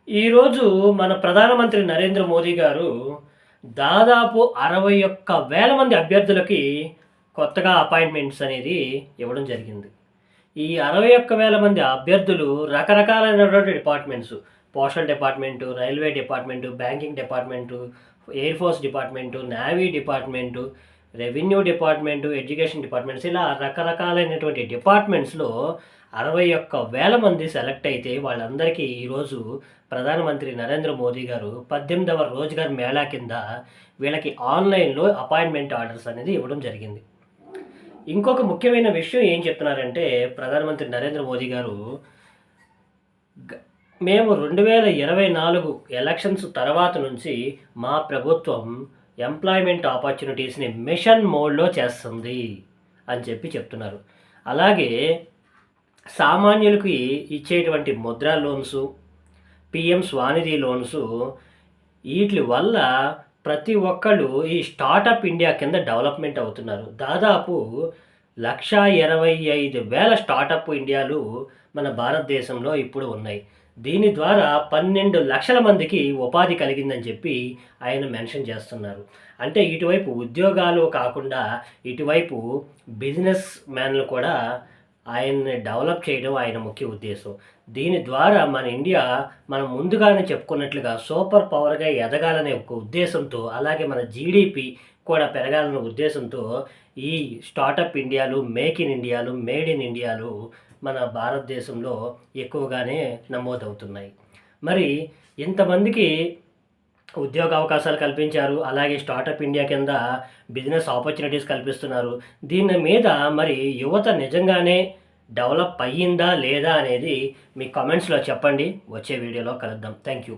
ఈరోజు మన ప్రధానమంత్రి నరేంద్ర మోదీ గారు దాదాపు 61,000 మంది అభ్యర్థులకి కొత్తగా అపాయింట్మెంట్స్ అనేది ఇవ్వడం జరిగింది. ఈ 61,000 మంది అభ్యర్థులు రకరకాలైనటువంటి departments, postal department, railway department, banking department, air force department, navy department, revenue department, education departments ఇలా రకరకాలైనటువంటి డిపార్ట్మెంట్స్‌లో 61,000 మంది సెలెక్ట్ అయితే వాళ్ళందరికీ ఈరోజు ప్రధానమంత్రి నరేంద్ర మోదీ గారు 18వ రోజ్‌గార్ మేళా కింద వీళ్ళకి ఆన్‌లైన్‌లో అపాయింట్మెంట్ ఆర్డర్స్ అనేది ఇవ్వడం జరిగింది. ఇంకొక ముఖ్యమైన విషయం ఏం చెప్తున్నారంటే ప్రధానమంత్రి నరేంద్ర మోదీ గారు గ మేము 2024 ఎలక్షన్స్ తర్వాత నుంచి మా ప్రభుత్వం ఎంప్లాయ్‌మెంట్ ఆపర్చునిటీస్‌ని మిషన్ మోడ్‌లో చేస్తుంది అని చెప్తున్నారు. అలాగే సామాన్యులకి ఇచ్చేటువంటి Mudra loans, PM SVANidhi loans వీటి వల్ల ప్రతి ఒక్కళ్ళు ఈ స్టార్టప్ ఇండియా కింద డెవలప్‌మెంట్ అవుతున్నారు. దాదాపు 1,25,000 స్టార్టప్ ఇండియాలు మన భారతదేశంలో ఇప్పుడు ఉన్నాయి. దీని ద్వారా 12,00,000 మందికి ఉపాధి కలిగిందని చెప్పి ఆయన మెన్షన్ చేస్తున్నారు. అంటే ఇటువైపు ఉద్యోగాలు కాకుండా ఇటువైపు బిజినెస్ మ్యాన్‌లు కూడా ఆయన్ని డెవలప్ చేయడం ఆయన ముఖ్య ఉద్దేశం. దీని ద్వారా మన ఇండియా మనం ముందుగానే చెప్పుకున్నట్లుగా సూపర్ పవర్‌గా ఎదగాలనే ఒక ఉద్దేశంతో, అలాగే మన జీడీపీ కూడా పెరగాలనే ఉద్దేశంతో ఈ స్టార్టప్ ఇండియాలు, మేక్ ఇన్ ఇండియాలు, మేడ్ ఇన్ ఇండియాలు మన భారతదేశంలో ఎక్కువగానే నమోదవుతున్నాయి. మరి ఇంతమందికి ఉద్యోగ అవకాశాలు కల్పించారు. అలాగే స్టార్టప్ ఇండియా కింద బిజినెస్ ఆపర్చునిటీస్ కల్పిస్తున్నారు. దీని మీద మరి యువత నిజంగానే డెవలప్ అయ్యిందా లేదా అనేది మీ కామెంట్స్‌లో చెప్పండి. వచ్చే వీడియోలో కలుద్దాం. Thank you.